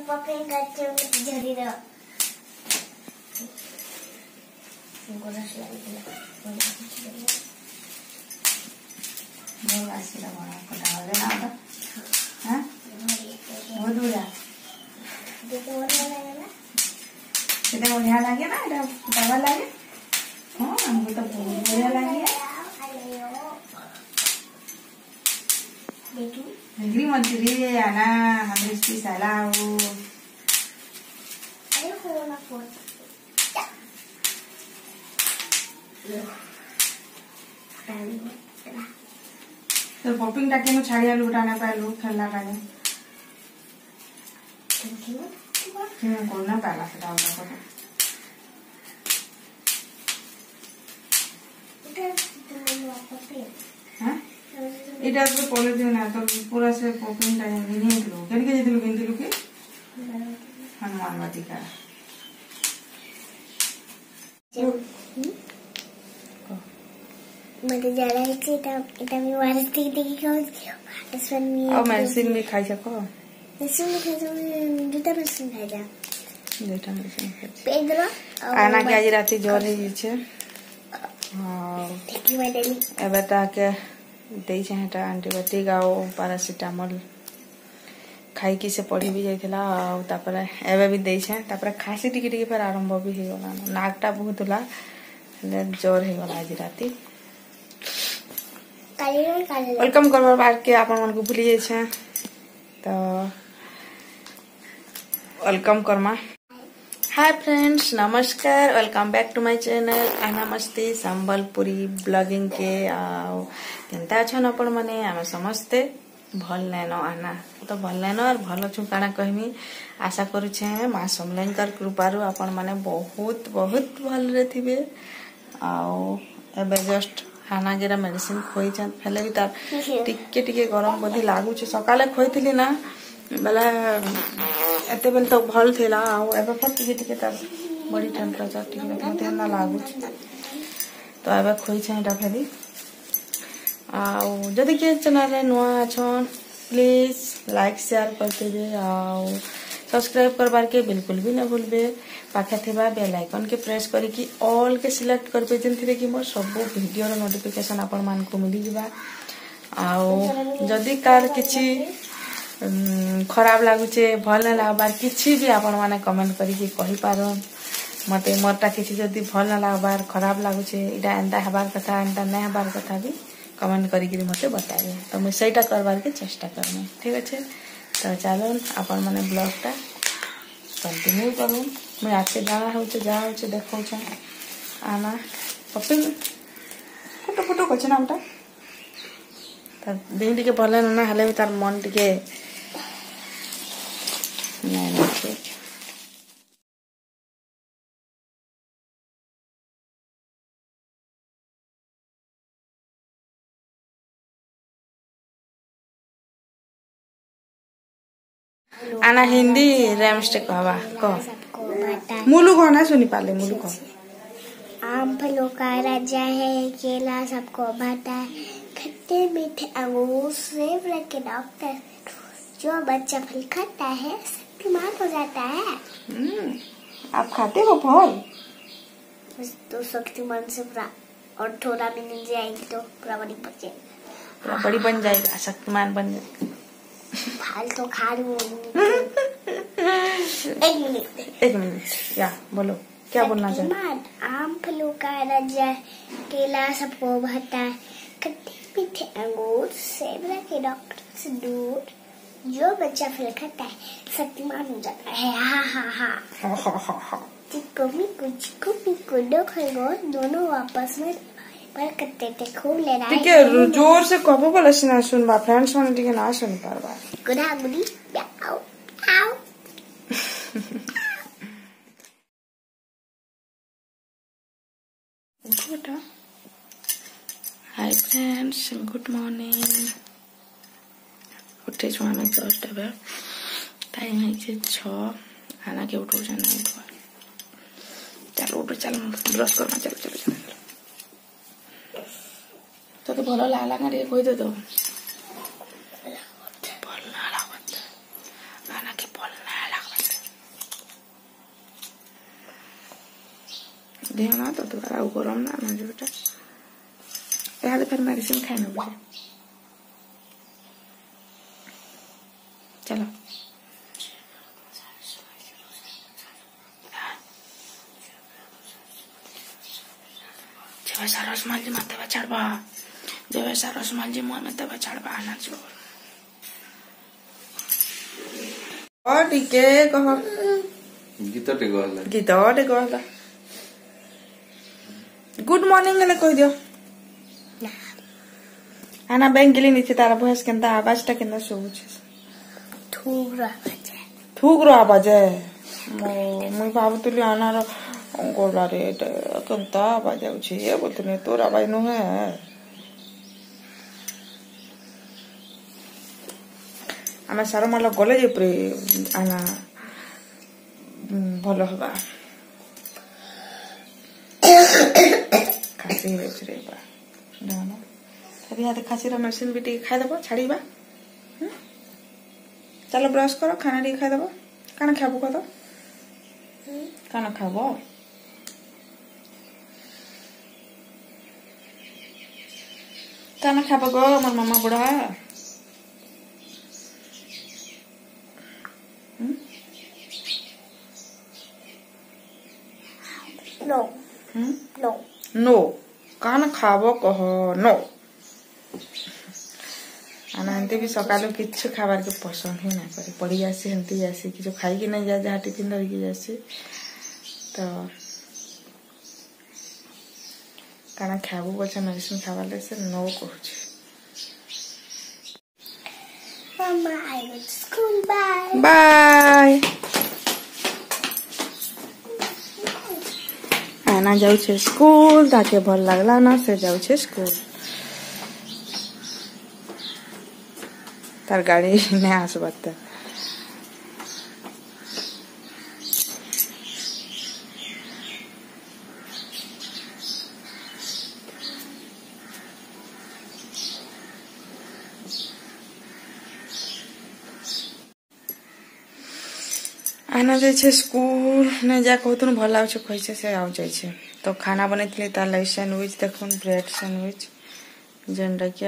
Popping करते हुए झड़ी रहा गोरस लगी बहुत आसी लगा पड़ा देना हां बहुत बुरा देखो बढ़िया लगे ना सेटा बढ़िया लागे ना एटा दवा लागे हां हमको तो बहुत बढ़िया लागे देखी मंचूरी आना हमें इसकी सलाह हो अरे कोरोना फोन तो पॉपिंग टाके में छाड़िया लुटाना पाए खेलना पाए कोरोना पाला सेटा होता हां इटा तो पॉलिथ ना तो पूरा से पॉपिंग टा नहीं लो केन के दिलु के हनुमान वाटिका मते जा रहा है कि इटा मी वारती देखी खाओ इसवन मी और मेडिसिन भी खाई सको मेडिसिन में खाई तो दुटा मेडिसिन खाई जा दुटा मेडिसिन खाई पेदरा आना के आज राती जोर है छे हां देखी मैं डेली एबेटा के देई छेटा एंटीबायोटिक आ पैरासिटामोल खाई की से पड़ी भी जाइथिला आ तापर एबे भी देई छे तापर खासी टिके टिके फिर आरंभ भी हे गला नाकटा बहुत होला ले जोर हे गला आज राती काले वेलकम करबार बार के आपन मन को भूली जाय छे तो वेलकम करमा हाय फ्रेंड्स नमस्कार welcome back to my channel आना मस्ती संबलपुरी ब्लॉगिंग के आओ केनता छन अपन माने हम समस्ते भल नैनो आना तो भल नैनो और भल छु काना कहमी आशा करू छे मां समलेंकर कृपारु अपन माने बहुत बहुत भल रे थिबे आओ एबे जस्ट खाना गिरा मेडिसिन खोई छन फेले भी तार टिके टिके गरम बधी लागू छे सकाले खोइथिली ना बेला एते बेल तो भल थिला आ एबे फट टिके तार बड़ी टेम्परेचर टिके मते ना लागू छे तो एबे खोई छे एटा फेली आ जदि के चैनल रे नुआ छन प्लीज लाइक शेयर करते बे आ सब्सक्राइब करबार के बिल्कुल भी ना भूलबे पाखे थिबा बेल आइकन के प्रेस करी कि ऑल के सिलेक्ट करबे जेंथिरे कि मोर सब वीडियो रो नोटिफिकेशन आपन मान को मिली जिबा आ जदि कार किछि खराब लागुचे भल ना लागबार किछि भी आपन माने कमेंट करी कि कहि पारो मते मोरटा किछि जदि भल ना लागबार खराब लागुचे इडा एंदा हबार कथा एंदा नै हबार कथा भी कमेंट करी कि मते बताइए तो मैं सेटा करबार के चेष्टा करमे ठीक अछि तो चलो अपन माने ब्लॉगटा कंटिन्यू करू मैं आके जाना होचे जा होचे देखौ छ आना पपिंग फोटो फोटो कछ नामटा त दिन टिके भले ना हले तार मन टिके नहीं ठीक आना हिंदी रैमस्टे कहवा कह मुलु को ना सुनी पाले मुलु को आम फलों का राजा है केला सबको भाता है खट्टे मीठे अंगूर सेब रखे डॉक्टर जो बच्चा फल खाता है शक्तिमान हो जाता है आप खाते हो फल बस तो शक्तिमान से पूरा और थोड़ा भी मिल जाएगी तो पूरा बड़ी बन जाएगी पूरा बड़ी बन जाएगा शक्तिमान बन जाएगा फल तो खा लूं एक मिनट या बोलो क्या बोलना चाहते आम फलों का राजा केला सबको भाता है खट्टे मीठे अंगूर सेब रखे डॉक्टर से दूर जो बच्चा फल खाता है शक्तिमान हो जाता है हा चिक्को मिक्को दो खरगोश दोनों आपस में पर करते थे खूब ले रहा है ठीक है जोर से कबो बोले ना सुनबा फ्रेंड्स माने ठीक है ना सुन पारबा गुड़ा गुड़ी आओ आओ good hi friends good morning उठे छु हमें जस्ट अब टाइम है 6 आना के उठो जाना है चलो उठ चल ब्रश करना चलो तो भल लागला ना टे कही तो भल ना लागत आना के भल ना लागत देह ना तो दोबारा गरम ना ना जोटा याद फिर मेडिसिन खाने बुझे चलो जैसा रसमाली माते बचाड़बा जैसा रसमाली मुँह में तब बचाड़बा आना जो और टिके कह गीत कहला गुड मॉर्निंग हेले कह दियो आना बैंक गेली नीचे तारा भॉइस केनता आवाज टा केनता सोच ठुक रो आवाज मुई भाबुतली आनार गोला रे केनता आवाज आउछि ए बोलतने तोर आवाज नु है आमे सारो माल गले जे प्रे आना भलो हबा खासी रे बा ना तभी हाथ खासी रा मेडिसिन भी टी खाइ दबो छाड़ीबा चलो ब्रश करो खाना टी खाइ दबो काना खाबो कतो काना खाबो काना खाबो गो मोर मामा बुढ़ा नो नो नो काना खाबो कह नो आना हंती भी सकालू किछु खाबार के पसंद ही ना करे पड़ी जासी हंती जासी किछु खाई कि नहीं जा जहाँ टिफिन धरिकी जासी तो काना खाबू बच्चा मेडिसिन खाबाले से नो कहूँ Mama, I go to school. Bye. Bye आना जाऊ छे स्कूल ताके भल लागला ना से जाऊ छे स्कूल तार गाड़ी नहीं आसबत आना जाए छे स्कूल ने जा कहतु भल लाग कैसे से आउ जाए तो खाना बनई तार लगे सैंडविच देखुन ब्रेड सैंडविच जेनटा कि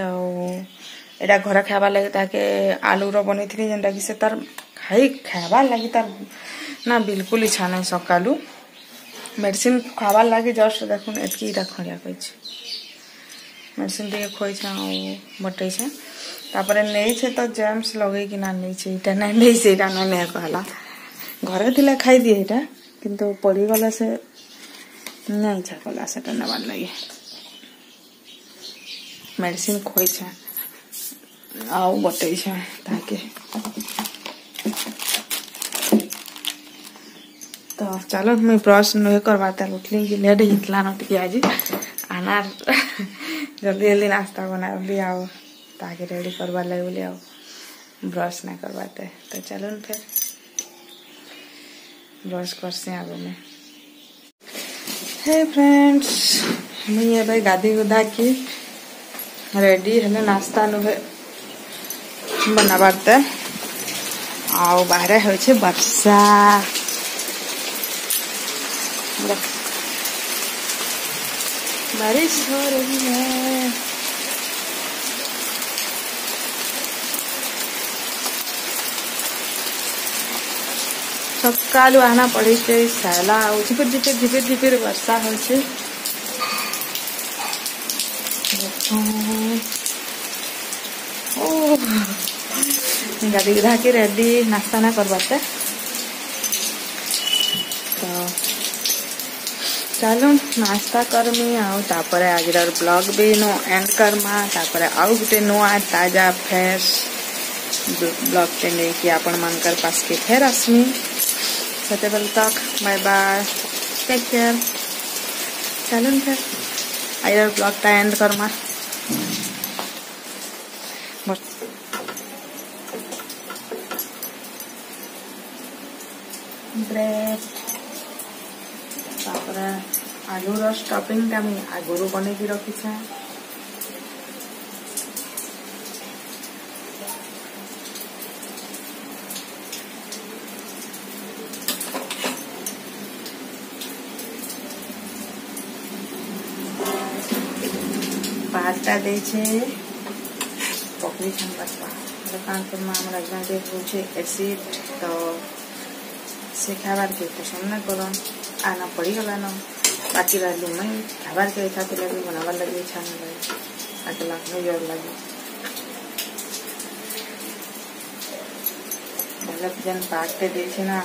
एटा घर खावा लगे ताके आलू रो बनई जेनटा कि से तार खावा लगी तार ना बिल्कुल इच्छा नहीं सकालू मेडिसिन खावा लगे जस्ट देखुन एतकी खड़िया कही मेडिसिन टे खोई बटे तापर नहीं तो जेम्स लगे कि ना नहीं इटा नहीं कहला घरे थिला खाई दिए इटा किंतु पड़ी गला से नहीं इच्छा कला से नबार लगे मेडिसिन खोई आउ बटे ताके तो चलो मैं ब्रश नुहे करवाता उठली कि लेट हितला न टिके आज आना जल्दी जल्दी नाश्ता बनाली आओ ताके रेडी करवा लगे बोली आओ ब्रश ना करवाते तो चलो न फिर ब्रश करसे आगो में हे फ्रेंड्स मुझे भाई गाधी गुधा की रेडी है नाश्ता नुहे बनाबारते आओ बाहर हो वर्षा बारिश हो रही है सकालू आना पड़ी साला झिपिर झिपिर झिपिर झिपिर वर्षा हो गाड़ी गुधा के रेडी नाश्ता ना करवाते तो चलो नाश्ता करमी आउर आज ब्लॉग भी नो एंड करमा आउ गोटे नुआ ताजा फ्रेश ब्लॉग टे लेकिन आपण मानकर पास के फेर आसमी से बेल तक बाय बाय टेक केयर चलो फिर आज ब्लॉग टा एंड करमा ब्रेड आलू स्टफिंग टा मुझे आगुरी बनई रखी भातटा देछे पकड़ी छानबार कान करमा हमरा हस्बैंड होचे एसिड तो से खाबार के पसंद ना करन आना पड़ी गला न बाकी रहलू मैं खाबार के इच्छा थे लगे बनाबार लगे इच्छा नहीं लगे अकेला नहीं और लगे मतलब जन काटते देखे ना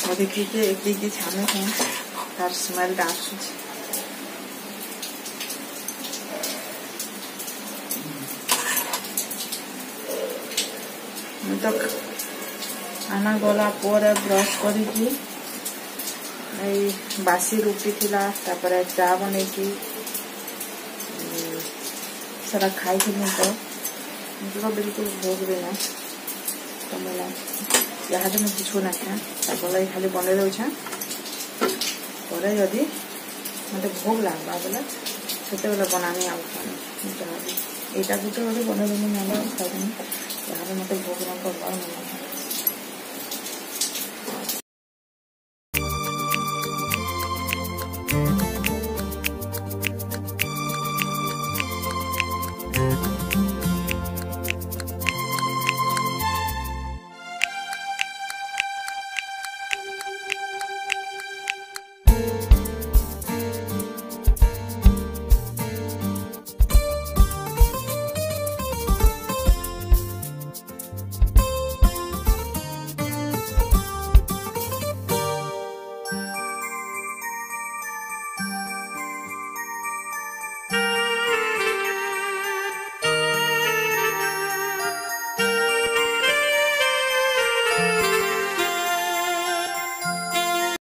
वो देखिए एक दिखी छाने थे तार स्मेल डांस तो आना गला पर ब्रश करी बासी रुटी थिला तापर चा बने की सारा खाई थी तो मुझे बिल्कुल भोग देना तो मैं यहाँ तो मुझे किसी ना क्या खाली बन दूछा पर जदि मत भोग लगवा बोले से बनानी यहाँ गोटे गोटे बन देनी ना खाई यहाँ मत भोग न करवा